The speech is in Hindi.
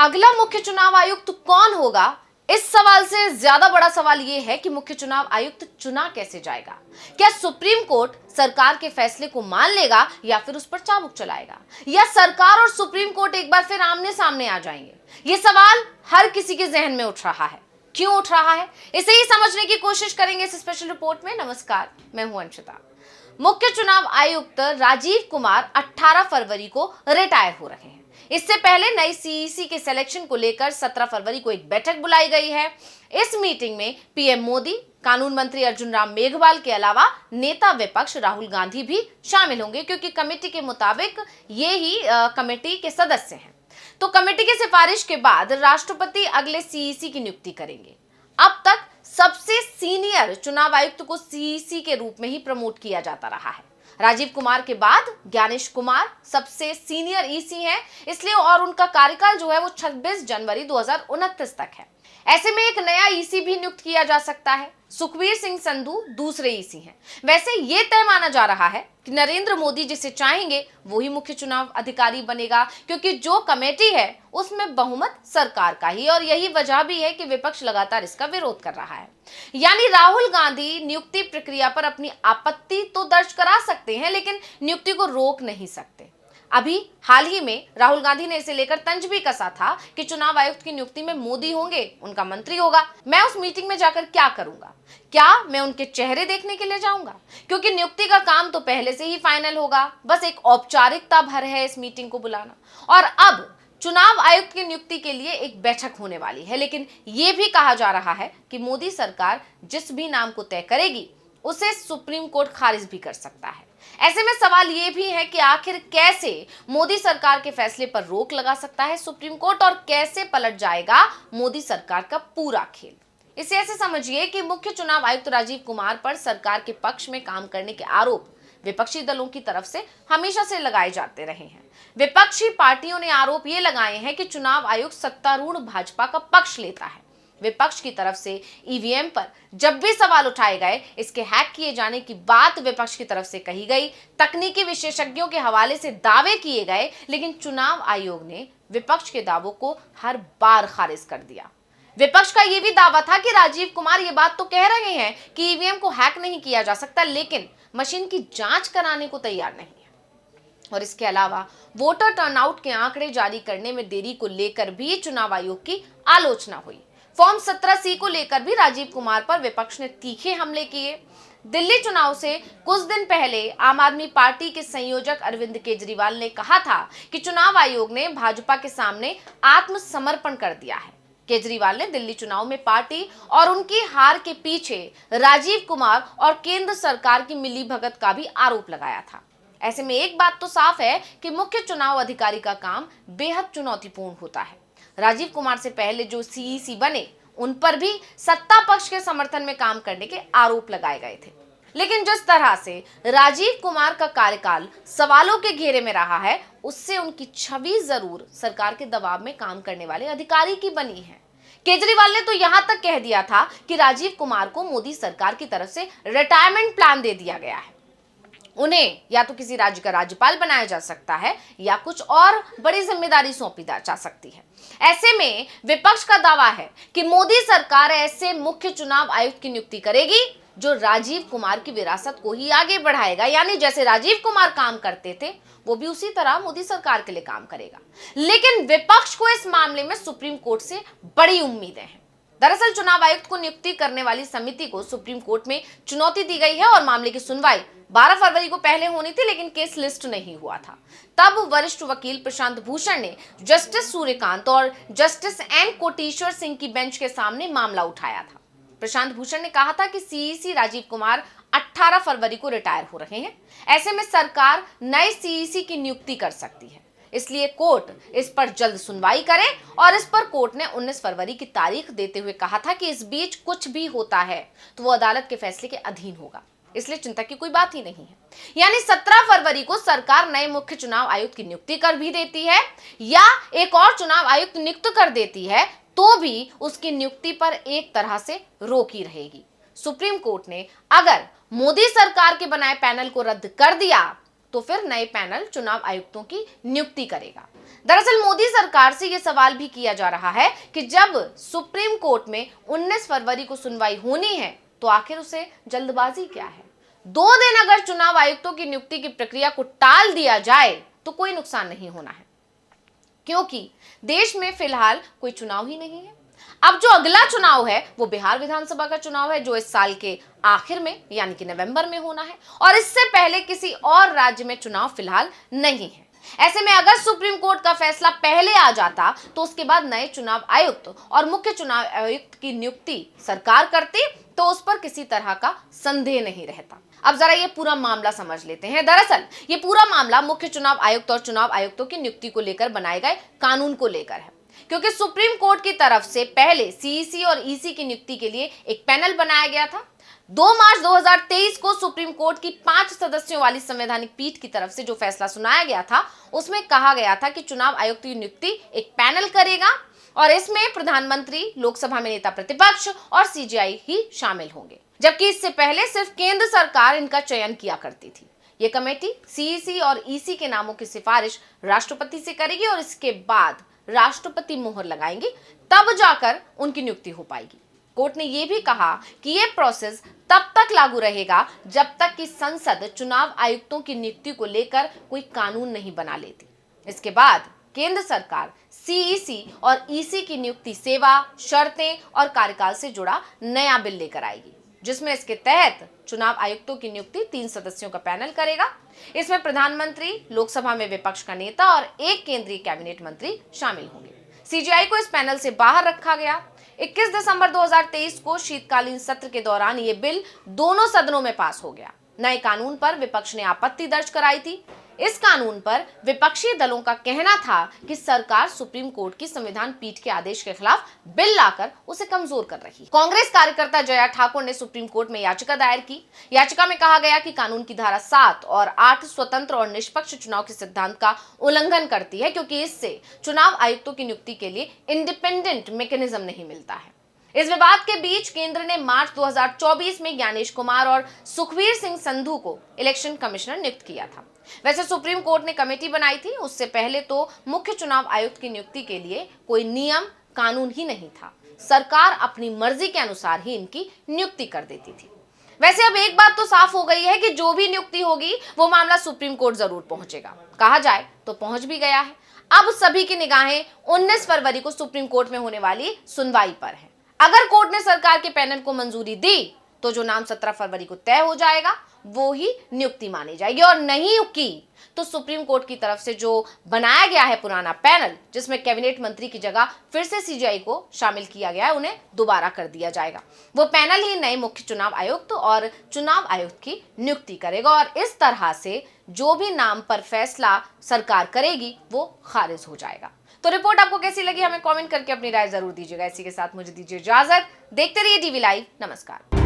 अगला मुख्य चुनाव आयुक्त कौन होगा? इस सवाल से ज्यादा बड़ा सवाल यह है कि मुख्य चुनाव आयुक्त चुना कैसे जाएगा। क्या सुप्रीम कोर्ट सरकार के फैसले को मान लेगा या फिर उस पर चाबुक चलाएगा, या सरकार और सुप्रीम कोर्ट एक बार फिर आमने सामने आ जाएंगे? ये सवाल हर किसी के जहन में उठ रहा है। क्यों उठ रहा है, इसे ही समझने की कोशिश करेंगे इस स्पेशल रिपोर्ट में। नमस्कार, मैं हूं अंशिता। मुख्य चुनाव आयुक्त राजीव कुमार 18 फरवरी को रिटायर हो रहे हैं। इससे पहले नई सीईसी के सिलेक्शन को लेकर 17 फरवरी को एक बैठक बुलाई गई है। इस मीटिंग में पीएम मोदी, कानून मंत्री अर्जुन राम मेघवाल के अलावा नेता विपक्ष राहुल गांधी भी शामिल होंगे, क्योंकि कमेटी के मुताबिक ये ही कमेटी के सदस्य हैं। तो कमेटी की सिफारिश के बाद राष्ट्रपति अगले सीईसी की नियुक्ति करेंगे। अब तक सबसे सीनियर चुनाव आयुक्त को सीईसी के रूप में ही प्रमोट किया जाता रहा है। राजीव कुमार के बाद ज्ञानेश कुमार सबसे सीनियर ईसी हैं, इसलिए और उनका कार्यकाल जो है वो 26 जनवरी 2029 तक है। ऐसे में एक नया ईसी भी नियुक्त किया जा सकता है। सुखबीर सिंह संधू दूसरे ईसी हैं। वैसे ये तय माना जा रहा है कि नरेंद्र मोदी जिसे चाहेंगे वो ही मुख्य चुनाव अधिकारी बनेगा, क्योंकि जो कमेटी है उसमें बहुमत सरकार का ही, और यही वजह भी है कि विपक्ष लगातार इसका विरोध कर रहा है। यानी राहुल गांधी नियुक्ति प्रक्रिया पर अपनी आपत्ति तो दर्ज करा सकते हैं, लेकिन नियुक्ति को रोक नहीं सकते। अभी हाल ही में राहुल गांधी ने इसे लेकर तंज भी कसा था कि चुनाव आयुक्त की नियुक्ति में मोदी होंगे, उनका मंत्री होगा। मैं उस मीटिंग में जाकर क्या करूंगा? क्या मैं उनके चेहरे देखने के लिए जाऊंगा? क्योंकि नियुक्ति का काम तो पहले से ही फाइनल होगा, बस एक औपचारिकता भर है इस मीटिंग को बुलाना। और अब चुनाव आयुक्त की नियुक्ति के लिए एक बैठक होने वाली है, लेकिन यह भी कहा जा रहा है कि मोदी सरकार जिस भी नाम को तय करेगी उसे सुप्रीम कोर्ट खारिज भी कर सकता है। ऐसे में सवाल ये भी है कि आखिर कैसे मोदी सरकार के फैसले पर रोक लगा सकता है सुप्रीम कोर्ट, और कैसे पलट जाएगा मोदी सरकार का पूरा खेल। इसे ऐसे समझिए कि मुख्य चुनाव आयुक्त राजीव कुमार पर सरकार के पक्ष में काम करने के आरोप विपक्षी दलों की तरफ से हमेशा से लगाए जाते रहे हैं। विपक्षी पार्टियों ने आरोप ये लगाए हैं कि चुनाव आयोग सत्तारूढ़ भाजपा का पक्ष लेता है। विपक्ष की तरफ से ईवीएम पर जब भी सवाल उठाए गए, इसके हैक किए जाने की बात विपक्ष की तरफ से कही गई, तकनीकी विशेषज्ञों के हवाले से दावे किए गए, लेकिन चुनाव आयोग ने विपक्ष के दावों को हर बार खारिज कर दिया। विपक्ष का यह भी दावा था कि राजीव कुमार ये बात तो कह रहे हैं कि ईवीएम को हैक नहीं किया जा सकता, लेकिन मशीन की जांच कराने को तैयार नहीं है। और इसके अलावा वोटर टर्नआउट के आंकड़े जारी करने में देरी को लेकर भी चुनाव आयोग की आलोचना हुई। फॉर्म 17C को लेकर भी राजीव कुमार पर विपक्ष ने तीखे हमले किए। दिल्ली चुनाव से कुछ दिन पहले आम आदमी पार्टी के संयोजक अरविंद केजरीवाल ने कहा था कि चुनाव आयोग ने भाजपा के सामने आत्मसमर्पण कर दिया है। केजरीवाल ने दिल्ली चुनाव में पार्टी और उनकी हार के पीछे राजीव कुमार और केंद्र सरकार की मिलीभगत का भी आरोप लगाया था। ऐसे में एक बात तो साफ है कि मुख्य चुनाव अधिकारी का काम बेहद चुनौतीपूर्ण होता है। राजीव कुमार से पहले जो सीईसी बने, उन पर भी सत्ता पक्ष के समर्थन में काम करने के आरोप लगाए गए थे। लेकिन जिस तरह से राजीव कुमार का कार्यकाल सवालों के घेरे में रहा है, उससे उनकी छवि जरूर सरकार के दबाव में काम करने वाले अधिकारी की बनी है। केजरीवाल ने तो यहां तक कह दिया था कि राजीव कुमार को मोदी सरकार की तरफ से रिटायरमेंट प्लान दे दिया गया है। उन्हें या तो किसी राज्य का राज्यपाल बनाया जा सकता है या कुछ और बड़ी जिम्मेदारी सौंपी जा सकती है। ऐसे में विपक्ष का दावा है कि मोदी सरकार ऐसे मुख्य चुनाव आयुक्त की नियुक्ति करेगी जो राजीव कुमार की विरासत को ही आगे बढ़ाएगा। यानी जैसे राजीव कुमार काम करते थे, वो भी उसी तरह मोदी सरकार के लिए काम करेगा। लेकिन विपक्ष को इस मामले में सुप्रीम कोर्ट से बड़ी उम्मीदें हैं। दरअसल चुनाव आयुक्त को नियुक्ति करने वाली समिति को सुप्रीम कोर्ट में चुनौती दी गई है, और मामले की सुनवाई 12 फरवरी को पहले होनी थी, लेकिन केस लिस्ट नहीं हुआ था। तब वरिष्ठ वकील प्रशांत भूषण ने जस्टिस सूर्यकांत और जस्टिस एन कोटेश्वर सिंह की बेंच के सामने मामला उठाया था। प्रशांत भूषण ने कहा था कि सीईसी राजीव कुमार 18 फरवरी को रिटायर हो रहे हैं। ऐसे में सरकार नए सीईसी की नियुक्ति कर सकती है, इसलिए कोर्ट इस पर जल्द सुनवाई करे। और इस पर कोर्ट ने 19 फरवरी की तारीख देते हुए कहा था कि इस बीच कुछ भी होता है तो वो अदालत के फैसले के अधीन होगा, इसलिए चिंता की कोई बात ही नहीं है। यानी 17 फरवरी को सरकार नए मुख्य चुनाव आयुक्त की नियुक्ति कर भी देती है या एक और चुनाव आयुक्त नियुक्त कर देती है, तो भी उसकी नियुक्ति पर एक तरह से रोक ही रहेगी। सुप्रीम कोर्ट ने अगर मोदी सरकार के बनाए पैनल को रद्द कर दिया तो फिर नए पैनल चुनाव आयुक्तों की नियुक्ति करेगा। दरअसल मोदी सरकार से यह सवाल भी किया जा रहा है कि जब सुप्रीम कोर्ट में 19 फरवरी को सुनवाई होनी है तो आखिर उसे जल्दबाजी क्या है। 2 दिन अगर चुनाव आयुक्तों की नियुक्ति की प्रक्रिया को टाल दिया जाए तो कोई नुकसान नहीं होना है, क्योंकि देश में फिलहाल कोई चुनाव ही नहीं है। अब जो अगला चुनाव है वो बिहार विधानसभा का चुनाव है, जो इस साल के आखिर में यानी कि नवंबर में होना है, और इससे पहले किसी और राज्य में चुनाव फिलहाल नहीं है। ऐसे में अगर सुप्रीम कोर्ट का फैसला पहले आ जाता तो उसके बाद नए चुनाव आयुक्त और मुख्य चुनाव आयुक्त की नियुक्ति सरकार करती तो उस पर किसी तरह का संदेह नहीं रहता। अब जरा ये पूरा मामला समझ लेते हैं। दरअसल ये पूरा मामला मुख्य चुनाव आयुक्त और चुनाव आयुक्तों की नियुक्ति को लेकर बनाए गए कानून को लेकर है, क्योंकि सुप्रीम कोर्ट की तरफ से पहले सीईसी और ईसी की नियुक्ति के लिए एक पैनल बनाया गया था। 2 मार्च 2023 को सुप्रीम कोर्ट की 5 सदस्यों वाली संवैधानिक पीठ की तरफ से जो फैसला सुनाया गया था उसमें कहा गया था कि चुनाव आयुक्त की नियुक्ति एक पैनल करेगा और इसमें प्रधानमंत्री, लोकसभा में नेता प्रतिपक्ष और सीजेआई ही शामिल होंगे, जबकि इससे पहले सिर्फ केंद्र सरकार इनका चयन किया करती थी। ये कमेटी सीईसी और ईसी के नामों की सिफारिश राष्ट्रपति से करेगी और इसके बाद राष्ट्रपति मोहर लगाएंगे, तब जाकर उनकी नियुक्ति हो पाएगी। कोर्ट ने यह भी कहा कि यह प्रोसेस तब तक लागू रहेगा जब तक कि संसद चुनाव आयुक्तों की नियुक्ति को लेकर कोई कानून नहीं बना लेती। इसके बाद केंद्र सरकार सीईसी और ईसी की नियुक्ति सेवा, शर्तें और कार्यकाल से जुड़ा नया बिल लेकर आएगी, जिसमें इसके तहत चुनाव आयुक्तों की नियुक्ति 3 सदस्यों का पैनल करेगा। इसमें प्रधानमंत्री, लोकसभा में विपक्ष का नेता और एक केंद्रीय कैबिनेट मंत्री शामिल होंगे। सीजेआई को इस पैनल से बाहर रखा गया। 21 दिसंबर 2023 को शीतकालीन सत्र के दौरान ये बिल दोनों सदनों में पास हो गया। नए कानून पर विपक्ष ने आपत्ति दर्ज कराई थी। इस कानून पर विपक्षी दलों का कहना था कि सरकार सुप्रीम कोर्ट की संविधान पीठ के आदेश के खिलाफ बिल लाकर उसे कमजोर कर रही। कांग्रेस कार्यकर्ता जया ठाकुर ने सुप्रीम कोर्ट में याचिका दायर की। याचिका में कहा गया कि कानून की धारा 7 और 8 स्वतंत्र और निष्पक्ष चुनाव के सिद्धांत का उल्लंघन करती है, क्योंकि इससे चुनाव आयुक्तों की नियुक्ति के लिए इंडिपेंडेंट मैकेनिज्म नहीं मिलता है। इस विवाद के बीच केंद्र ने मार्च 2024 में ज्ञानेश कुमार और सुखवीर सिंह संधू को इलेक्शन कमिश्नर नियुक्त किया था। वैसे सुप्रीम कोर्ट ने कमेटी बनाई थी, उससे पहले तो मुख्य चुनाव आयुक्त की नियुक्ति के लिए कोई नियम कानून ही नहीं था। सरकार अपनी मर्जी के अनुसार ही इनकी नियुक्ति कर देती थी। वैसे अब एक बात तो साफ हो गई है कि जो भी नियुक्ति होगी वो मामला सुप्रीम कोर्ट जरूर पहुंचेगा। कहा जाए तो पहुंच भी गया है। अब सभी की निगाहें 19 फरवरी को सुप्रीम कोर्ट में होने वाली सुनवाई पर है। अगर कोर्ट ने सरकार के पैनल को मंजूरी दी तो जो नाम 17 फरवरी को तय हो जाएगा वो ही नियुक्ति मानी जाएगी, और नहीं की तो सुप्रीम कोर्ट की तरफ से जो बनाया गया है पुराना पैनल, जिसमें कैबिनेट मंत्री की जगह फिर से सीजेआई को शामिल किया गया है, उन्हें दोबारा कर दिया जाएगा। वो पैनल ही नए मुख्य चुनाव आयुक्त और चुनाव आयुक्त की नियुक्ति करेगा, और इस तरह से जो भी नाम पर फैसला सरकार करेगी वो खारिज हो जाएगा। तो रिपोर्ट आपको कैसी लगी हमें कमेंट करके अपनी राय जरूर दीजिएगा। इसी के साथ मुझे दीजिए इजाजत। देखते रहिए टीवी लाइव। नमस्कार।